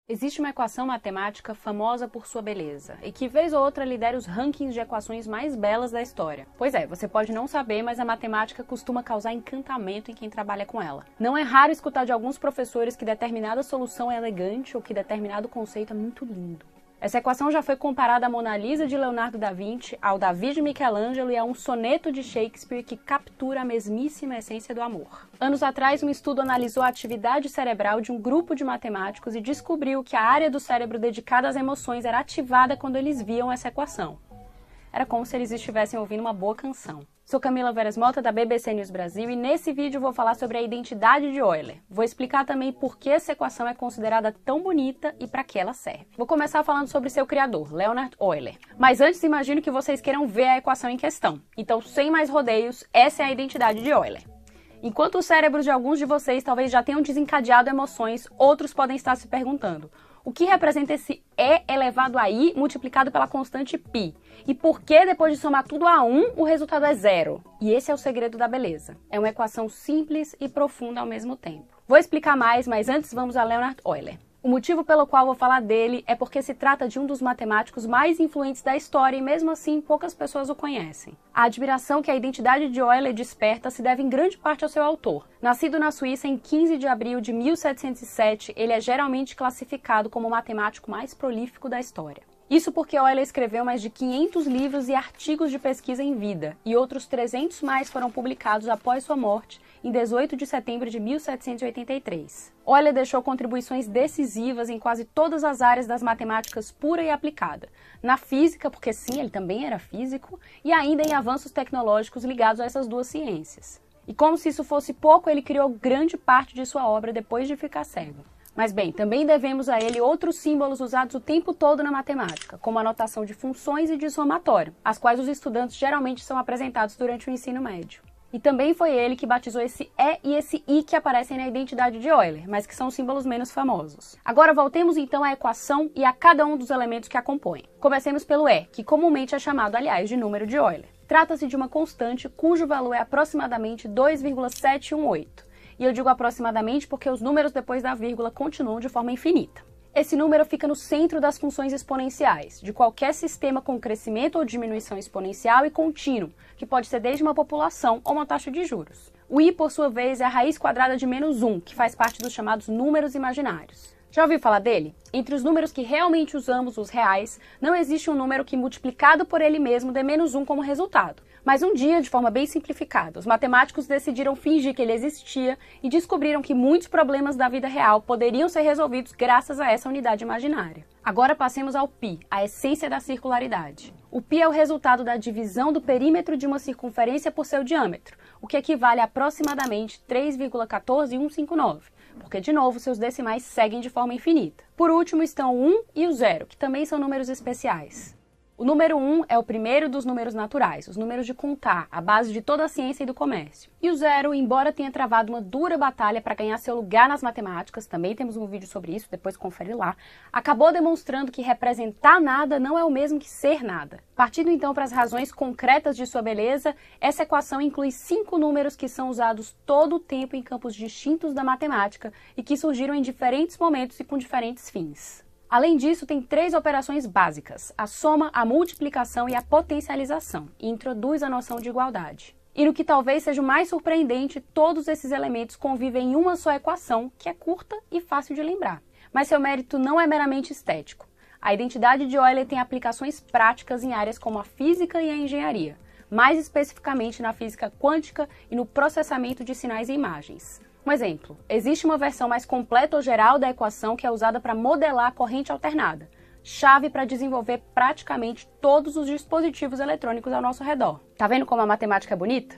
Existe uma equação matemática famosa por sua beleza, e que vez ou outra lidera os rankings de equações mais belas da história. Pois é, você pode não saber, mas a matemática costuma causar encantamento em quem trabalha com ela. Não é raro escutar de alguns professores que determinada solução é elegante ou que determinado conceito é muito lindo. Essa equação já foi comparada à Mona Lisa de Leonardo da Vinci, ao Davi de Michelangelo e a um soneto de Shakespeare que captura a mesmíssima essência do amor. Anos atrás, um estudo analisou a atividade cerebral de um grupo de matemáticos e descobriu que a área do cérebro dedicada às emoções era ativada quando eles viam essa equação. Era como se eles estivessem ouvindo uma boa canção. Sou Camila Veras Mota, da BBC News Brasil, e nesse vídeo vou falar sobre a identidade de Euler. Vou explicar também por que essa equação é considerada tão bonita e para que ela serve. Vou começar falando sobre seu criador, Leonhard Euler. Mas antes, imagino que vocês queiram ver a equação em questão. Então, sem mais rodeios, essa é a identidade de Euler. Enquanto os cérebros de alguns de vocês talvez já tenham desencadeado emoções, outros podem estar se perguntando: o que representa esse E elevado a I multiplicado pela constante π? E por que depois de somar tudo a 1, o resultado é zero? E esse é o segredo da beleza. É uma equação simples e profunda ao mesmo tempo. Vou explicar mais, mas antes vamos a Leonhard Euler. O motivo pelo qual vou falar dele é porque se trata de um dos matemáticos mais influentes da história e mesmo assim poucas pessoas o conhecem. A admiração que a identidade de Euler desperta se deve em grande parte ao seu autor. Nascido na Suíça em 15 de abril de 1707, ele é geralmente classificado como o matemático mais prolífico da história. Isso porque Euler escreveu mais de 500 livros e artigos de pesquisa em vida, e outros 300 mais foram publicados após sua morte, em 18 de setembro de 1783. Euler deixou contribuições decisivas em quase todas as áreas das matemáticas pura e aplicada. Na física, porque sim, ele também era físico, e ainda em avanços tecnológicos ligados a essas duas ciências. E como se isso fosse pouco, ele criou grande parte de sua obra depois de ficar cego. Mas bem, também devemos a ele outros símbolos usados o tempo todo na matemática, como a notação de funções e de somatório, as quais os estudantes geralmente são apresentados durante o ensino médio. E também foi ele que batizou esse E e esse I que aparecem na identidade de Euler, mas que são símbolos menos famosos. Agora voltemos então à equação e a cada um dos elementos que a compõem. Comecemos pelo E, que comumente é chamado, aliás, de número de Euler. Trata-se de uma constante cujo valor é aproximadamente 2,718. E eu digo aproximadamente porque os números depois da vírgula continuam de forma infinita. Esse número fica no centro das funções exponenciais, de qualquer sistema com crescimento ou diminuição exponencial e contínuo, que pode ser desde uma população ou uma taxa de juros. O i, por sua vez, é a raiz quadrada de -1, que faz parte dos chamados números imaginários. Já ouviu falar dele? Entre os números que realmente usamos, os reais, não existe um número que, multiplicado por ele mesmo, dê -1 como resultado. Mas um dia, de forma bem simplificada, os matemáticos decidiram fingir que ele existia e descobriram que muitos problemas da vida real poderiam ser resolvidos graças a essa unidade imaginária. Agora passemos ao π, a essência da circularidade. O π é o resultado da divisão do perímetro de uma circunferência por seu diâmetro, o que equivale a aproximadamente 3,14159. Porque, de novo, seus decimais seguem de forma infinita. Por último estão o 1 e o 0, que também são números especiais. O número 1 é o primeiro dos números naturais, os números de contar, a base de toda a ciência e do comércio. E o 0, embora tenha travado uma dura batalha para ganhar seu lugar nas matemáticas, também temos um vídeo sobre isso, depois confere lá, acabou demonstrando que representar nada não é o mesmo que ser nada. Partindo então para as razões concretas de sua beleza, essa equação inclui 5 números que são usados todo o tempo em campos distintos da matemática e que surgiram em diferentes momentos e com diferentes fins. Além disso, tem 3 operações básicas, a soma, a multiplicação e a potencialização, e introduz a noção de igualdade. E no que talvez seja o mais surpreendente, todos esses elementos convivem em uma só equação, que é curta e fácil de lembrar. Mas seu mérito não é meramente estético. A identidade de Euler tem aplicações práticas em áreas como a física e a engenharia, mais especificamente na física quântica e no processamento de sinais e imagens. Um exemplo, existe uma versão mais completa ou geral da equação que é usada para modelar a corrente alternada, chave para desenvolver praticamente todos os dispositivos eletrônicos ao nosso redor. Tá vendo como a matemática é bonita?